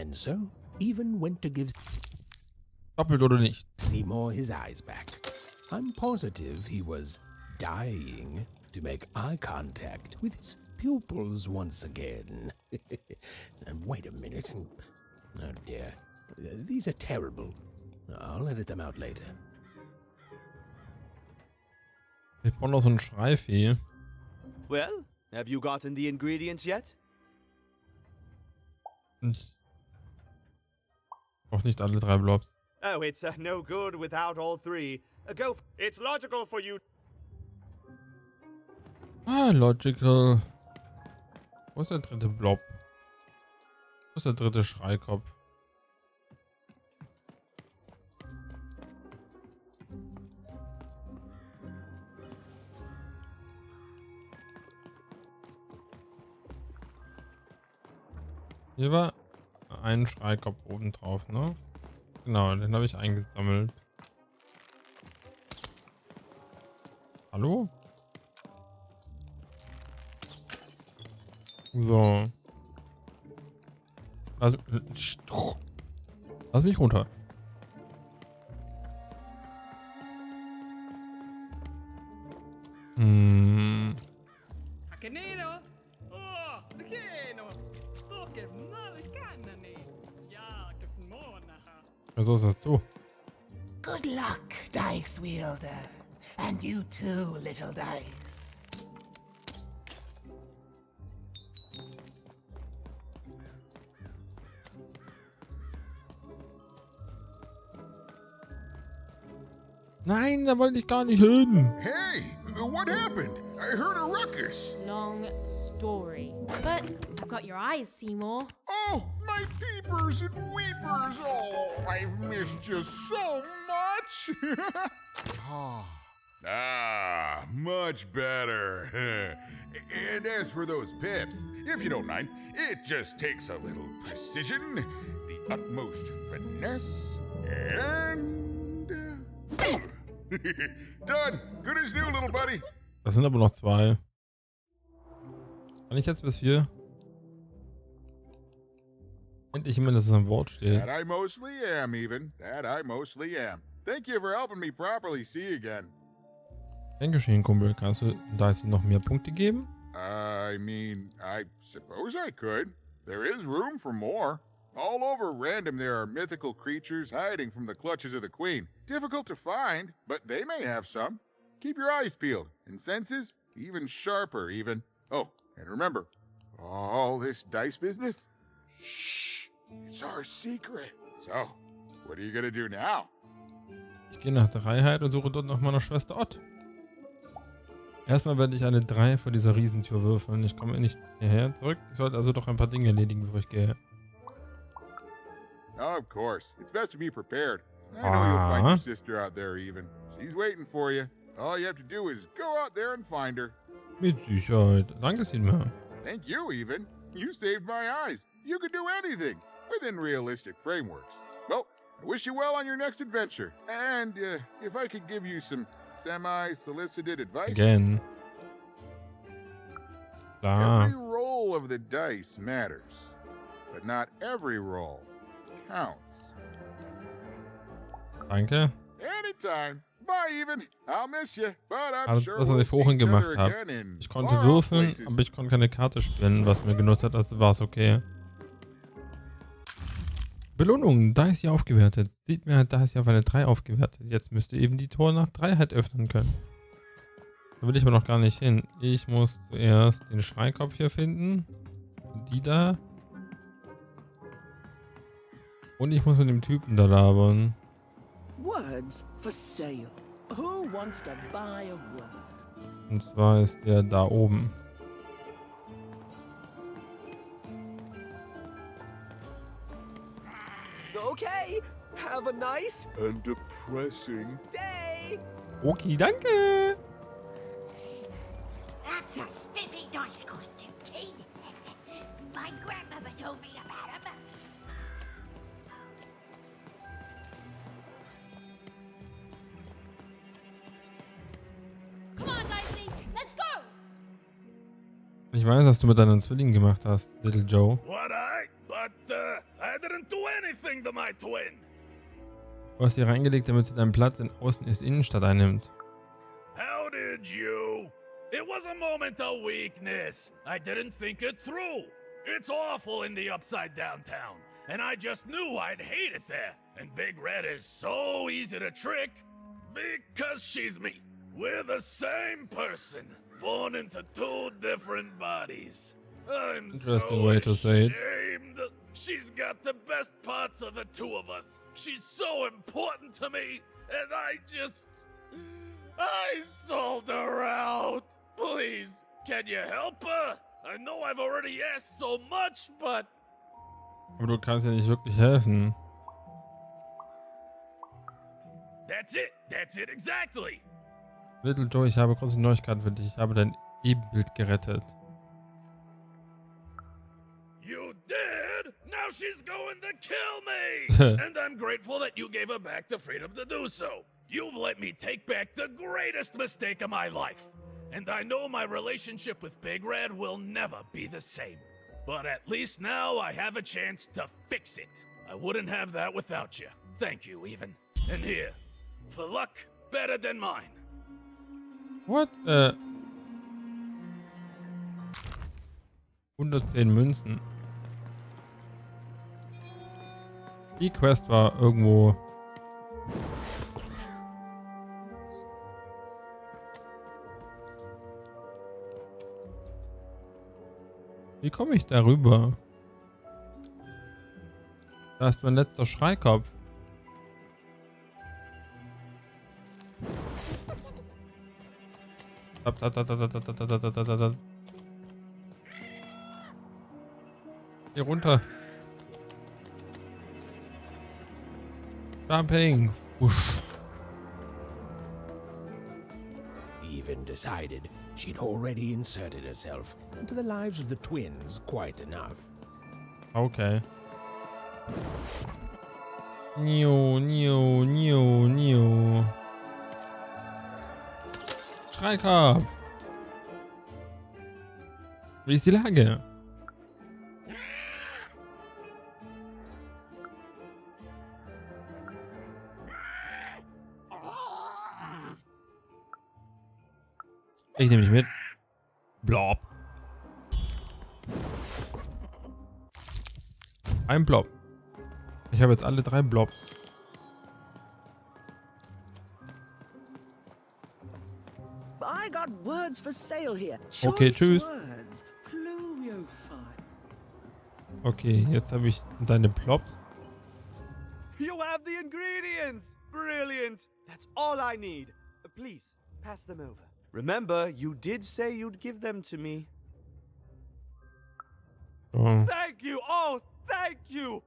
and so even went to give Doppelt oder nicht? Seymour his eyes back. I'm positive he was dying to make eye contact with his pupils once again. And wait a minute. Oh dear. These are terrible. I'll edit them out later. Ich brauche noch so ein Schreifee. Well, have you gotten the ingredients yet? Ich brauche nicht alle 3 Blobs. Oh, it's no good without all 3. It's logical for you. Ah, logical. Wo ist der 3. Blob? Wo ist der 3. Schreikopf? Hier war ein Schreikopf oben drauf, ne? Genau, den habe ich eingesammelt. Hallo? So. Lass mich runter. Wieso ist das so? Good luck, Dice Wielder. And you too, little dice. Nein, da wollte ich gar nicht hin. Hey, what happened? I heard a ruckus. Long story. But I've got your eyes, Seymour. Oh, my peepers and weepers. Oh, I've missed you so much. Much better. And as for those pips, if you don't mind, it just takes a little precision, the utmost finesse, and... Done. Good as new, little buddy. Das sind aber noch 2. Kann ich jetzt bis 4? Endlich immer, dass es am Wort steht. That I mostly am, even. That I mostly am. Thank you for helping me properly see again. Dankeschön, Kumpel. Kannst du da jetzt noch mehr Punkte geben? I mean, I suppose I could. There is room for more. All over Random there are mythical creatures hiding from the clutches of the Queen. Difficult to find, but they may have some. Keep your eyes peeled, and senses even sharper, even. Oh, and remember, all this dice business? Shh, it's our secret. So, what are you gonna do now? Ich gehe nach der Freiheit und suche dort nach meiner Schwester Ott. Erstmal werde ich eine 3 vor dieser Riesentür würfeln. Ich komme nicht hierher zurück. Ich sollte also doch ein paar Dinge erledigen, bevor ich gehe. Of course. It's best to be prepared. I know you'll find your sister out there even. She's waiting for you. All you have to do is go out there and find her. Mit Sicherheit. Danke, Seymour. Thank you, even. You saved my eyes. You could do anything within realistic frameworks. Well, I wish you well on your next adventure. And if I could give you some semi-solicited advice. Again. Klar. Every roll of the dice matters. But not every roll counts. Danke. Anytime. Bye, even. I'll miss you, but I'm Also sure das, was we'll ich see vorhin each gemacht other habe. again in Ich konnte far würfeln, places. aber ich konnte keine Karte spielen, was mir genutzt hat, also war es okay. Belohnung, da ist sie aufgewertet. Sieht mir halt, da ist sie auf eine 3 aufgewertet. Jetzt müsste eben die Tor nach 3 halt öffnen können. Da will ich aber noch gar nicht hin. Ich muss zuerst den Schreikopf hier finden. Die da. Und ich muss mit dem Typen da labern. Words for sale. Who wants to buy a word? Und zwar ist der da oben. Okay, have a nice And depressing. day. Okay, danke. That's a spiffy dice costume, kid. My grandmother told me about him. Come on, Dicey, let's go! Ich weiß, was du mit deinen Zwillingen gemacht hast, Little Joe. What but didn't do anything to my twin. Du hast sie reingelegt, damit sie deinen Platz in Außen ist Innenstadt einnimmt. How did you? It was a moment of weakness. I didn't think it through. It's awful in the upside down town, and I just knew I'd hate it there. And Big Red is so easy to trick because she's me. We're the same person, born into two different bodies. I'm Interesting so way to say it. ashamed. She's got the best parts of the two of us. She's so important to me, and I sold her out. Please, can you help her? I know I've already asked so much, but... Aber du kannst ja nicht wirklich helfen. That's it exactly. Little Joe, ich habe große Neuigkeiten für dich. Ich habe dein Ebenbild gerettet. You did? Now she's going to kill me! And I'm grateful that you gave her back the freedom to do so. You've let me take back the greatest mistake of my life. And I know my relationship with Big Red will never be the same. But at least now I have a chance to fix it. I wouldn't have that without you. Thank you, even. And here, for luck better than mine. What? 110 Münzen. Die Quest war irgendwo... Wie komme ich darüber? Da ist mein letzter Schreikopf. Hier runter. Jumping. Wusch. Even decided she'd already inserted herself into the lives of the twins quite enough. Okay. Niu, niu, niu, niu. Schreikopf. Wie ist die Lage? Ich nehme dich mit. Blob. Ein Blob. Ich habe jetzt alle 3 Blobs. I got words for sale here. Okay, Choice tschüss. words. Pluriophile. Okay, jetzt habe ich deine Blobs. You have the ingredients! Brilliant! That's all I need. Please, pass them over. Remember, you did say you'd give them to me. So. Thank you! Oh, thank you!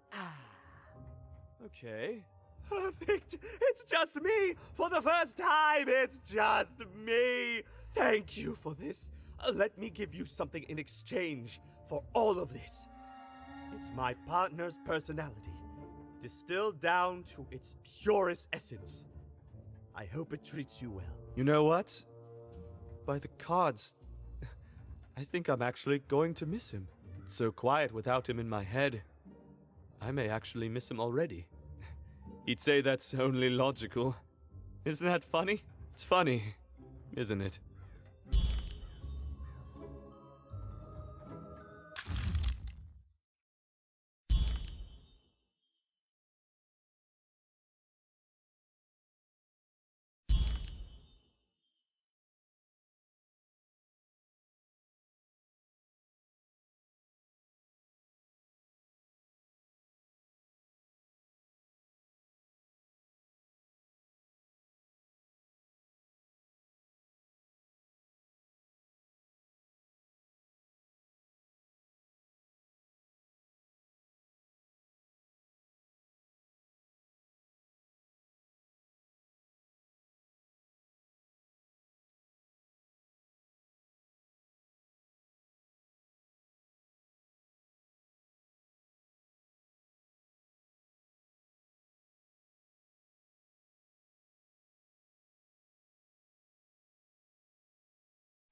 Okay. Perfect! It's just me! For the first time, it's just me! Thank you for this. Let me give you something in exchange for all of this. It's my partner's personality, distilled down to its purest essence. I hope it treats you well. You know what? By the cards, I think I'm actually going to miss him. It's so quiet without him in my head. I may actually miss him already. He'd say that's only logical. Isn't that funny? It's funny, isn't it?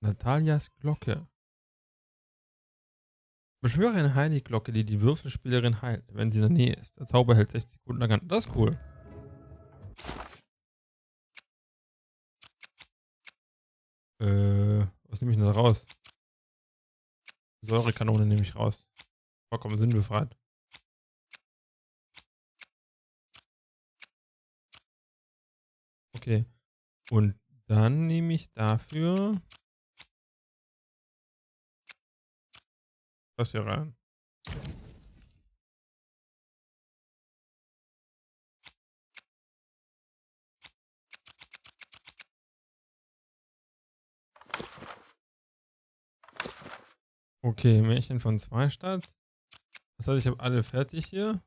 Natalias Glocke. Beschwöre eine Heilglocke, die die Würfelspielerin heilt, wenn sie in der Nähe ist. Der Zauber hält 60 Sekunden lang an. Das ist cool. Was nehme ich denn da raus? Säurekanone nehme ich raus. Vollkommen sinnbefreit. Okay. Und dann nehme ich dafür das hier rein. Okay, Märchen von 2 Stadt. Das heißt, ich habe alle fertig hier.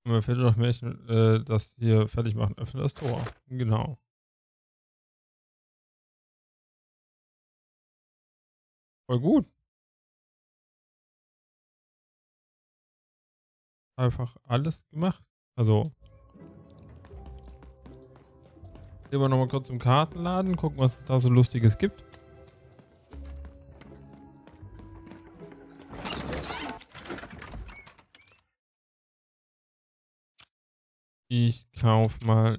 Und mir fehlt noch Märchen, das hier fertig machen. Öffne das Tor. Genau. Voll gut. Einfach alles gemacht. Also. Gehen wir nochmal kurz im Kartenladen, gucken, was es da so Lustiges gibt. Ich kaufe mal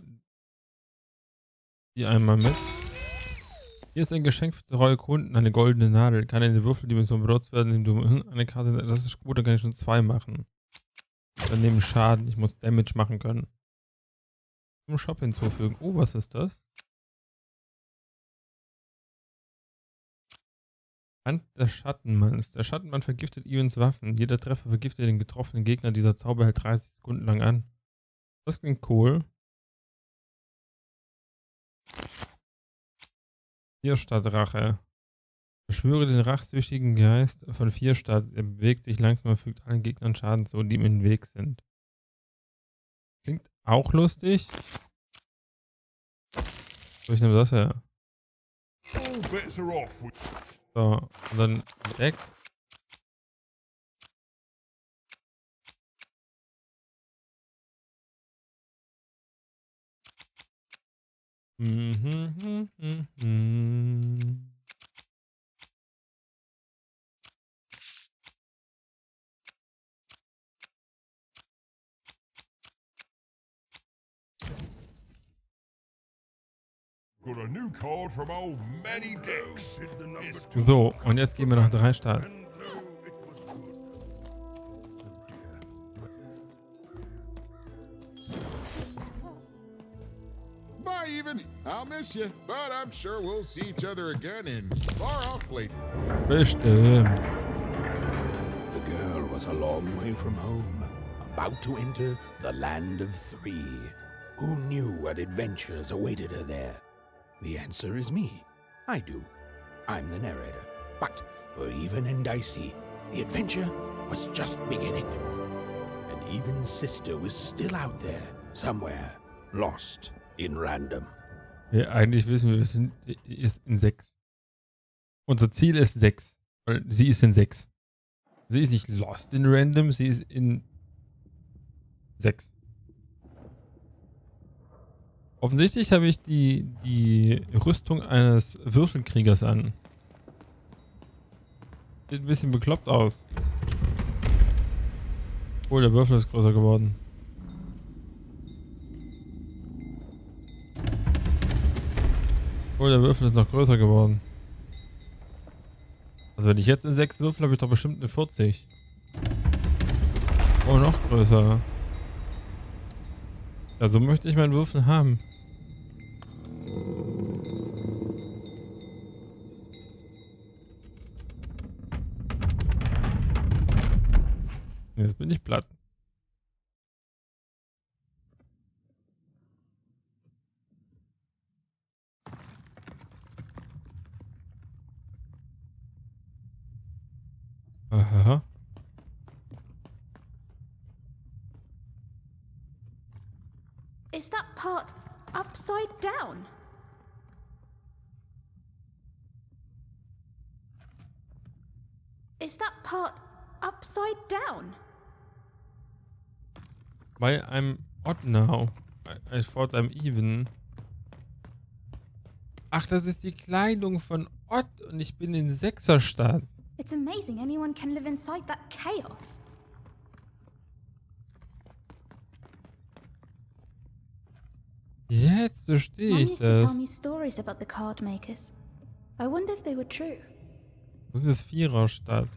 die einmal mit. Hier ist ein Geschenk für treue Kunden, eine goldene Nadel. Kann in der Würfeldimension benutzt werden, indem du eine Karte. Das ist gut, dann kann ich schon 2 machen. Dann nehmen Schaden, ich muss Damage machen können. Zum Shop hinzufügen. Oh, was ist das? Hand des Schattenmanns. Der Schattenmann vergiftet Ions Waffen. Jeder Treffer vergiftet den getroffenen Gegner. Dieser Zauber hält 30 Sekunden lang an. Das klingt cool. Vierstadtrache. Beschwöre den rachsüchtigen Geist von 4 Stadt. Er bewegt sich langsam und fügt allen Gegnern Schaden zu, die ihm im Weg sind. Klingt auch lustig. So, ich nehme das her. So, und dann weg. So, und jetzt gehen wir nach 3 Stadt. Bye, even. I'll miss you, but I'm sure we'll see each other again in far-off places. Bestimmt. The girl was a long way from home, about to enter the land of 3. Who knew what adventures awaited her there? The answer is me. I do. I'm the narrator. But for Even and Dicey, the adventure was just beginning. And Even's sister was still out there, somewhere, lost in random. Ja, eigentlich wissen wir sind ist in 6. Unser Ziel ist 6. Weil sie ist in 6. Sie ist nicht lost in random, sie ist in 6. Offensichtlich habe ich die Rüstung eines Würfelkriegers an. Sieht ein bisschen bekloppt aus. Oh, der Würfel ist größer geworden. Oh, der Würfel ist noch größer geworden. Also wenn ich jetzt in 6 Würfel, habe ich doch bestimmt eine 40. Oh, noch größer. Ja, so möchte ich meinen Würfel haben. Jetzt bin ich platt. Aha. Is that part upside down? Is that part upside down? Weil I'm odd now. I thought I'm even. Ach, das ist die Kleidung von Odd und ich bin in 6er Stadt. It's amazing anyone can live inside that chaos. Jetzt verstehe Mom ich used to tell das. me stories about the card makers. I wonder if they were true. Das ist Viererstadt.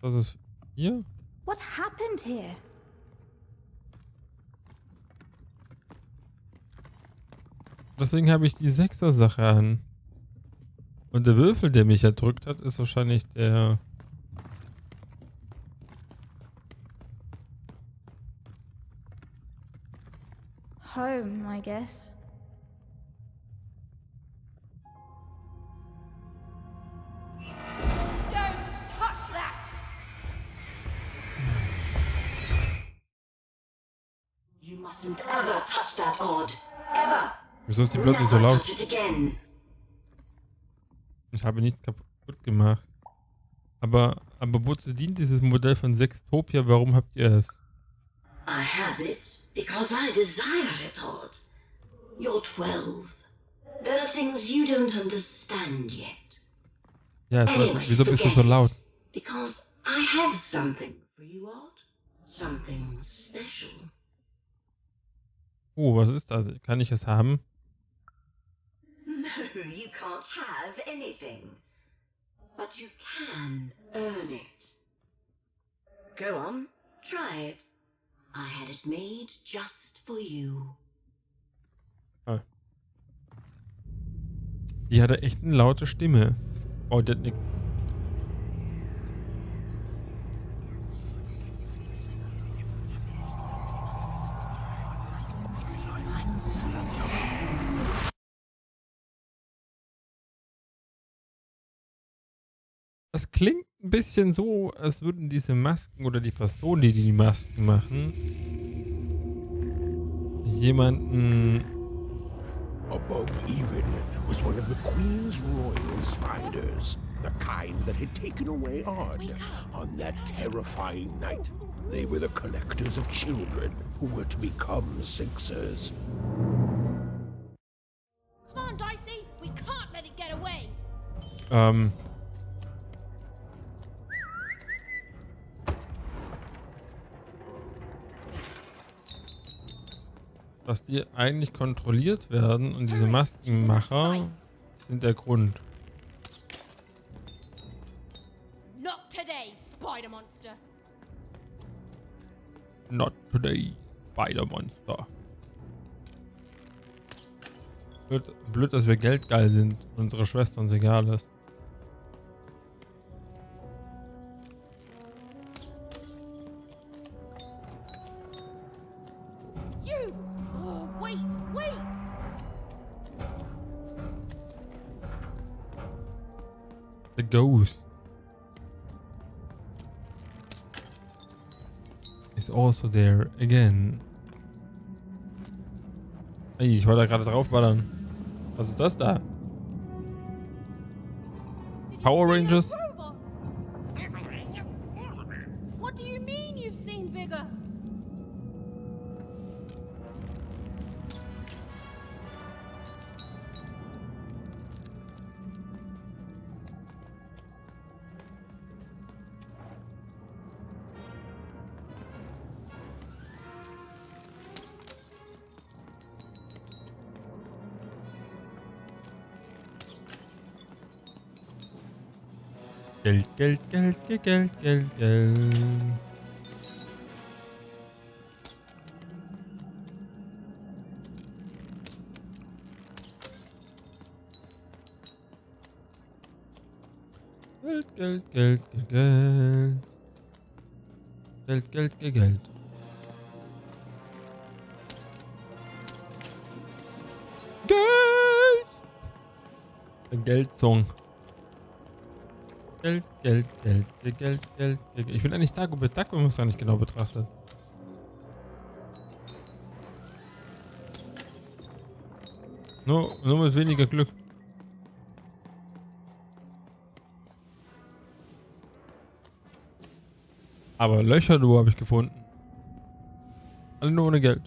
Das ist hier? What happened here? Deswegen habe ich die Sechser-Sache an. Und der Würfel, der mich erdrückt hat, ist wahrscheinlich der... Home, I guess. Don't touch that! You mustn't ever touch that odd. Ever. Wieso ist die plötzlich so Never laut? touch it again. Ich habe nichts kaputt gemacht. Aber wozu dient dieses Modell von Sextopia? Warum habt ihr es? I have it because I desire it, Odd. You're 12. There are things you don't understand yet. Ja, ich weiß, Anyway, wieso bist du so forget laut? it, because I have something for you, Odd. Something special. Oh, was ist das? Kann ich es haben? No, you can't have anything. But you can earn it. Go on, try it. I had it made just for you. Ah. Die hatte echt eine laute Stimme. Oh, der hat eine... Das klingt ein bisschen so, als würden diese Masken oder die Personen, die die Masken machen, jemanden... Above even was one of the Queen's royal spiders, the kind that had taken away Odd on that terrifying night. They were the collectors of children who were to become Sixers. Come on, Dicey! We can't let it get away! Dass die eigentlich kontrolliert werden und diese Maskenmacher sind der Grund. Not today, Spider Monster! Not today, Spider-Monster. Blöd, dass wir geldgeil sind und unsere Schwester uns egal ist. You! Oh, wait, wait! The Ghost is also there again. Ey, ich wollte da gerade draufballern. Was ist das da? Power Rangers? What do you mean you've seen bigger? Geld, Geld, Geld, Geld, Geld, Geld, Geld. Geld, Geld, Geld, Geld, Geld. Geld, Geld, Geld, Geld. Geld! Ein Geldsong. Geld, Geld, Geld, Geld, Geld, Geld, Geld. Ich bin eigentlich Dagobert Duck, wenn man es gar nicht genau betrachtet. Nur mit weniger Glück. Aber Löcher, du, habe ich gefunden. Alle nur ohne Geld.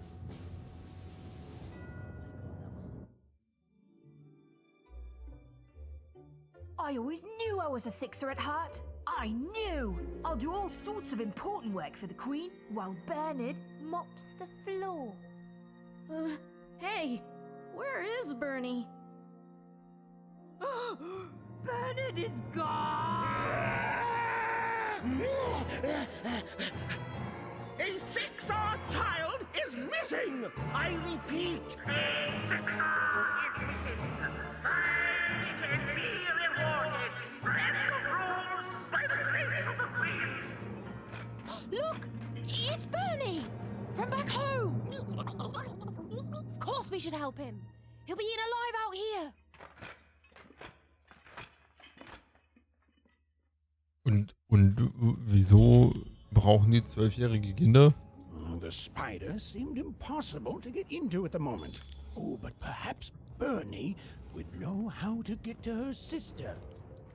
I always knew I was a sixer at heart. I knew! I'll do all sorts of important work for the Queen while Bernard mops the floor. Hey, where is Bernie? Bernard is gone! A sixer child is missing! I repeat. Look! It's Bernie! From back home! Of course we should help him. He'll be eaten alive out here. Und wieso brauchen die 12-jährige Kinder? The spider seemed impossible to get into at the moment. Oh, but perhaps Bernie would know how to get to her sister.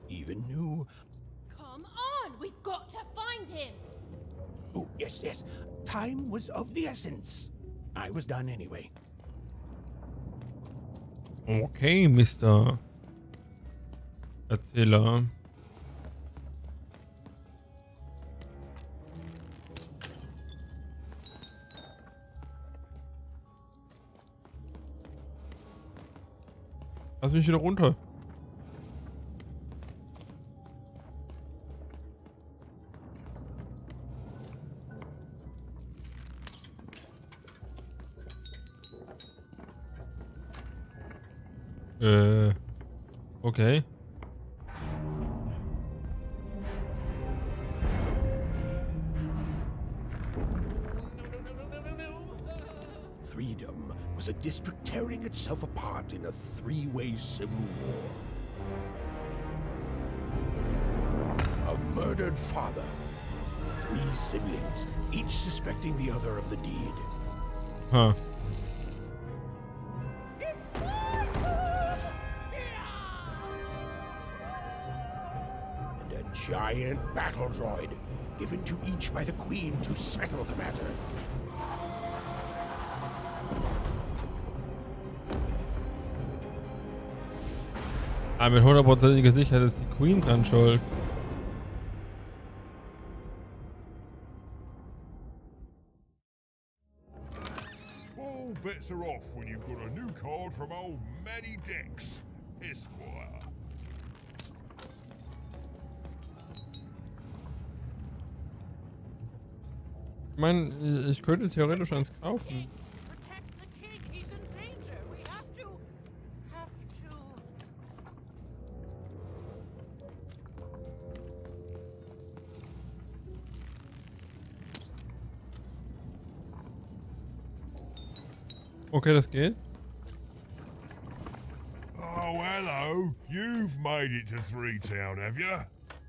Even knew... Come on! We've got to find him! Oh, yes, yes. Time was of the essence. I was done anyway. Okay, Mr. Erzähler. Lass mich wieder runter. Okay. Freedom was a district tearing itself apart in a three-way civil war. A murdered father, 3 siblings, each suspecting the other of the deed. Huh. And a giant battle droid, given to each by the Queen to settle the matter. Aber mit 100%iger Sicherheit ist die Queen dran schuld. All bets are off when you've got a new card from old Matty Dex, Esquire. Ich meine, ich könnte theoretisch eins kaufen. Protect the king, he's in danger. We have to... Okay, das geht. Oh, hello. You've made it to 3-Town, have you?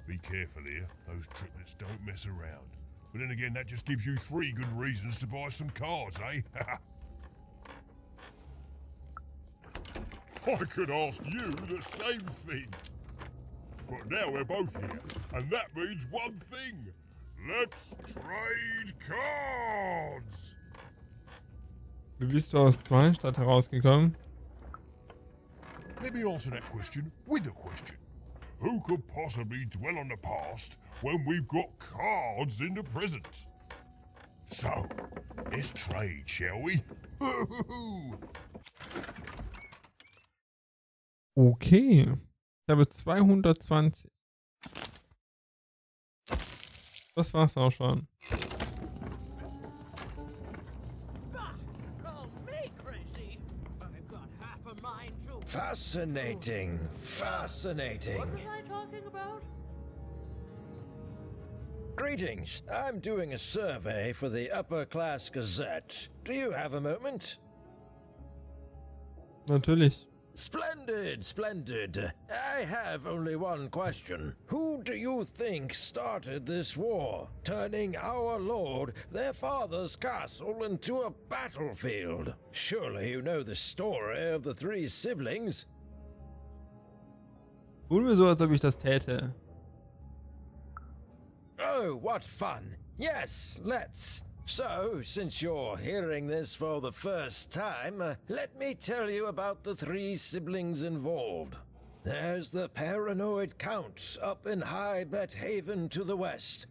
Be careful here. Those triplets don't mess around. But then again, that just gives you 3 good reasons to buy some cards, eh? I could ask you the same thing. But now we're both here, and that means one thing. Let's trade cards! Wie bist du aus 2 Stadt herausgekommen? Let me answer that question with a question. Who could possibly dwell on the past when we've got cards in the present? So, let's trade, shall we? Okay. Ich habe 220. Das war's auch schon. Fascinating. Fascinating. What was I talking about? Greetings. I'm doing a survey for the Upper Class Gazette. Do you have a moment? Natürlich. Splendid, splendid. I have only one question. Who do you think started this war, turning our lord, their father's castle, into a battlefield? Surely you know the story of the 3 siblings. Tun wir so, als ob ich das täte. Oh, what fun. Yes, let's. So, since you're hearing this for the first time, let me tell you about the 3 siblings involved. There's the paranoid Count up in High Bet Haven to the west.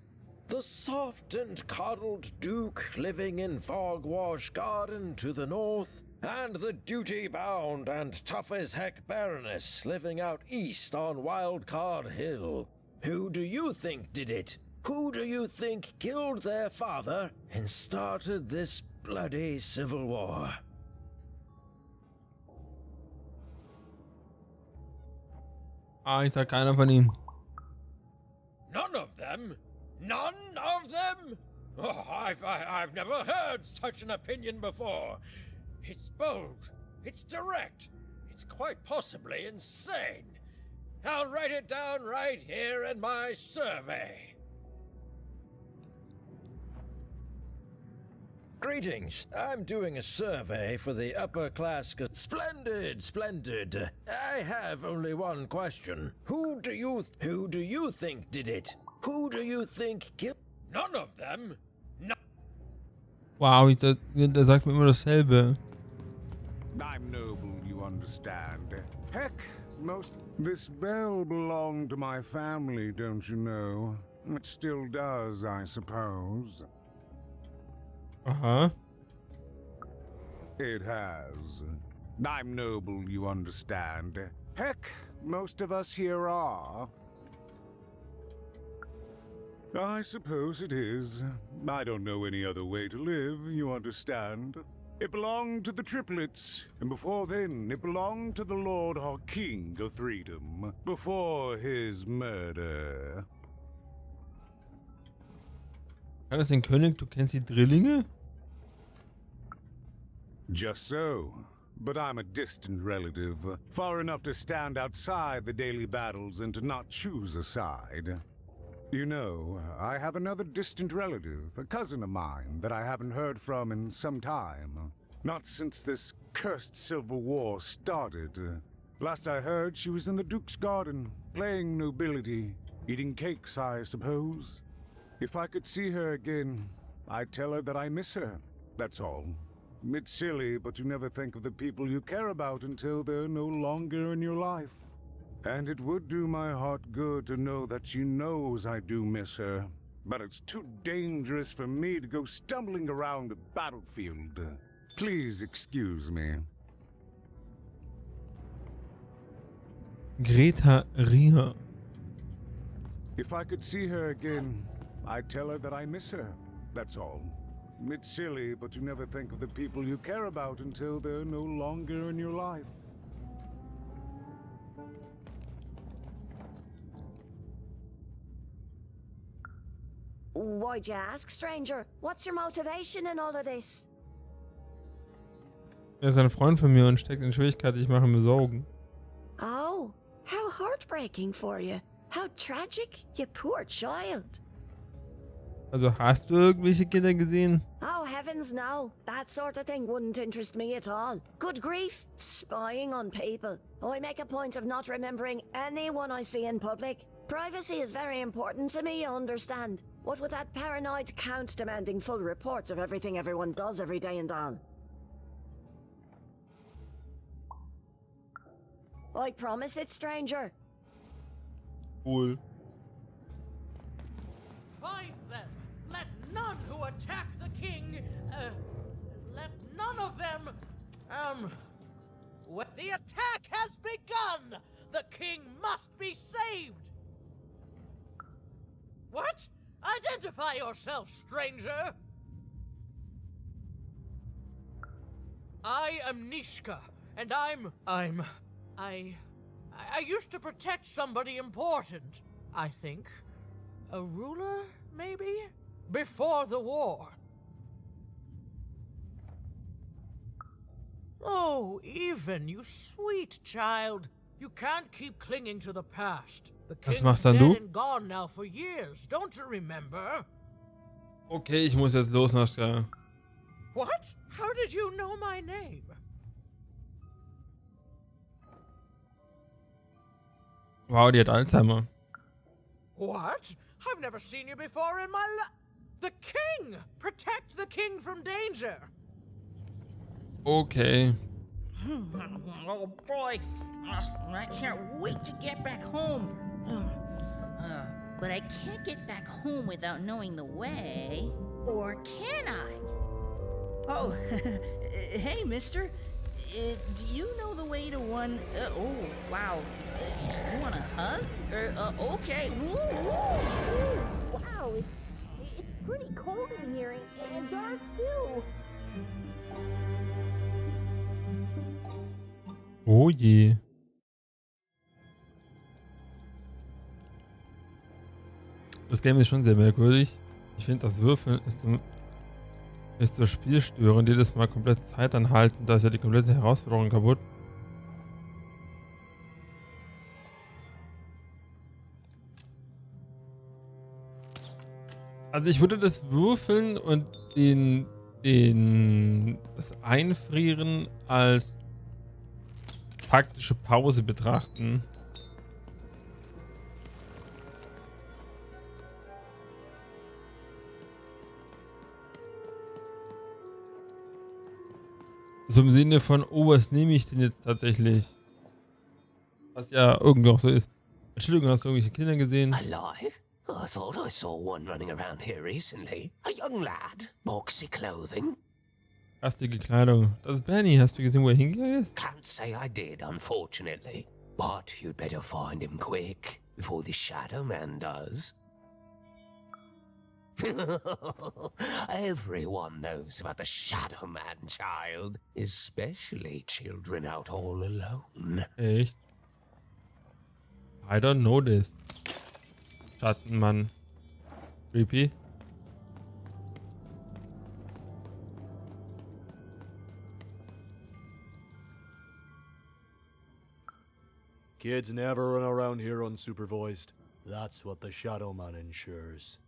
The soft and coddled Duke living in Fogwash Garden to the north. And the duty-bound and tough-as-heck Baroness living out east on Wildcard Hill. Who do you think did it? Who do you think killed their father and started this bloody civil war? Ich sag keiner von ihnen. None of them? None of them? Oh, I've never heard such an opinion before. It's bold. It's direct. It's quite possibly insane. I'll write it down right here in my survey. Greetings. I'm doing a survey for the upper class. Splendid, splendid. I have only one question. Who do you think did it? Who do you think killed? None of them. No. Wow, der sagt mir immer dasselbe. I'm noble, you understand. Heck, this bell belonged to my family, don't you know? It still does, I suppose. Aha. It has. I'm noble, you understand. Heck, most of us here are. I suppose it is. I don't know any other way to live, you understand. It belonged to the triplets, and before then it belonged to the Lord or King of Freedom, before his murder. Kann das den König? Du kennst die Drillinge? Just so. But I'm a distant relative, far enough to stand outside the daily battles and to not choose a side. You know, I have another distant relative, a cousin of mine, that I haven't heard from in some time. Not since this cursed Civil War started. Last I heard, she was in the Duke's garden, playing nobility, eating cakes, I suppose. If I could see her again, I'd tell her that I miss her, that's all. It's silly, but you never think of the people you care about until they're no longer in your life. And it would do my heart good to know that she knows I do miss her. But it's too dangerous for me to go stumbling around the battlefield. Please excuse me. Greta Riha. If I could see her again, I'd tell her that I miss her. That's all. It's silly, but you never think of the people you care about until they're no longer in your life. Why'd you ask, stranger? What's your motivation in all of this? Er ist ein Freund von mir und steckt in Schwierigkeiten. Ich mache mir Sorgen. Oh, how heartbreaking for you. How tragic, you poor child. Also hast du irgendwelche Kinder gesehen? Oh, heavens no. That sort of thing wouldn't interest me at all. Good grief, spying on people. I make a point of not remembering anyone I see in public. Privacy is very important to me, you understand. What with that paranoid Count demanding full reports of everything everyone does every day and all. I promise it, stranger. Cool. Find them! Let none who attack the king, let none of them, the attack has begun! The king must be saved! What? Identify yourself, stranger! I am Nishka, and I used to protect somebody important, I think. A ruler, maybe? Before the war. Oh, even, you sweet child. You can't keep clinging to the past. The king is dead and gone now for years, don't you remember? Okay, ich muss jetzt los, Nashka. What? How did you know my name? Wow, die hat Alzheimer. What? I've never seen you before in my life. The king! Protect the king from danger! Okay. Oh boy, I can't wait to get back home. But I can't get back home without knowing the way. Or can I? Oh, hey, mister. Do you know the way to one... oh, wow. You want a hug? Okay. Wow, it's pretty cold in here and dark too. Oh je. Das Game ist schon sehr merkwürdig. Ich finde, das Würfeln ist so spielstörend. Jedes Mal komplett Zeit anhalten. Da ist ja die komplette Herausforderung kaputt. Also ich würde das Würfeln und das Einfrieren als faktische Pause betrachten. So im Sinne von, oh, was nehme ich denn jetzt tatsächlich? Was ja irgendwie auch so ist. Entschuldigung, hast du irgendwelche Kinder gesehen? Alive? I thought I saw one running around here recently. A young lad, boxy clothing. Kastige Kleidung. Das ist Bernie. Hast du gesehen, wo er hingegangen ist? Can't say I did, unfortunately. But you'd better find him quick, before the Shadow Man does. Everyone knows about the Shadow Man, child. Especially children out all alone. Echt? I don't know this. Schattenmann. Creepy. Kids never run around here unsupervised. That's what the Shadow Man ensures.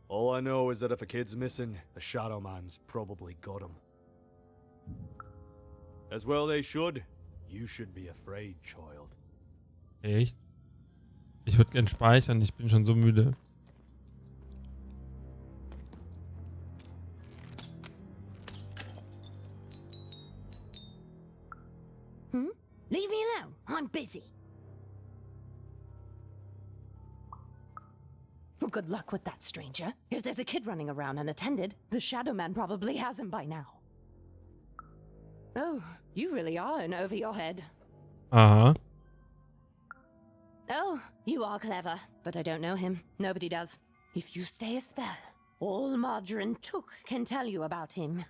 All I know is that if a kid's missing, the Shadow Man's probably got him. As well they should. You should be afraid, child. Echt? Ich würde gern speichern, ich bin schon so müde. Leave me alone. I'm busy. Well, good luck with that, stranger. If there's a kid running around unattended, the Shadow Man probably has him by now. Oh, you really are in over your head. Aha. Oh, you are clever, but I don't know him. Nobody does. If you stay a spell, all Margarine Took can tell you about him.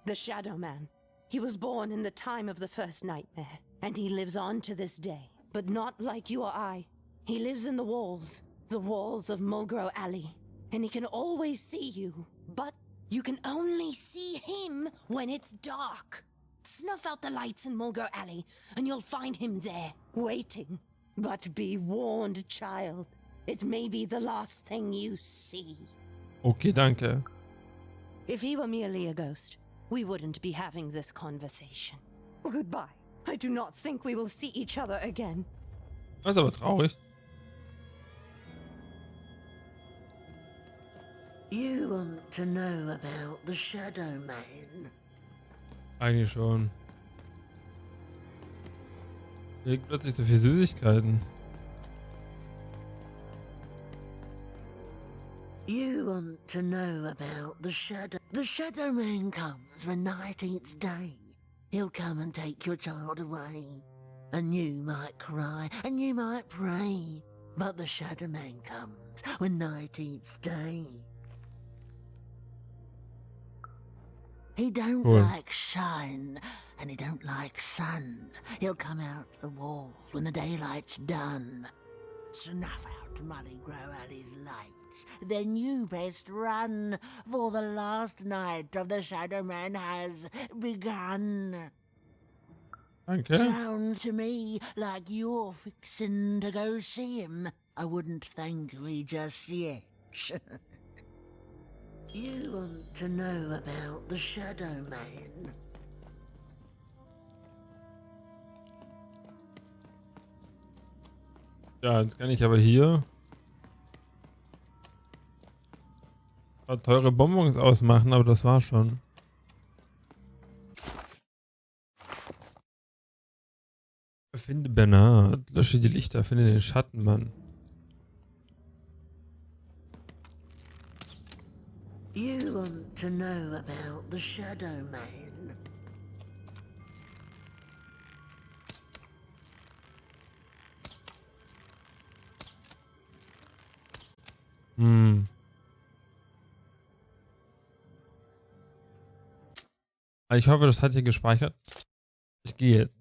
The Shadow Man. He was born in the time of the first nightmare, and he lives on to this day, but not like you or I. He lives in the walls of Mulgrew Alley, and he can always see you, but you can only see him when it's dark. Snuff out the lights in Mulgrew Alley, and you'll find him there, waiting. But be warned, child. It may be the last thing you see. Okay, danke. If he were merely a ghost, we wouldn't be having this conversation. Goodbye. I do not think we will see each other again. Das ist aber traurig. You want to know about the Shadow Man? Eigentlich schon. Hier gibt plötzlich so viel Süßigkeiten. You want to know about the Shadow... The Shadow Man comes when night eats day. He'll come and take your child away. And you might cry, and you might pray. But the Shadow Man comes when night eats day. He don't like shine, and he don't like sun. He'll come out the walls when the daylight's done. Snuff out Mulgrew Alley's lights, then you best run, for the last night of the Shadow Man has begun. Danke. Sounds to me like you're fixin' to go see him. I wouldn't thank me just yet. You want to know about the Shadow Man? Ja, jetzt kann ich aber hier teure Bonbons ausmachen, aber das war schon. Finde Bernard. Lösche die Lichter. Finde den Schattenmann. You want to know about the Shadow Man? Ich hoffe, das hat hier gespeichert. Ich gehe jetzt.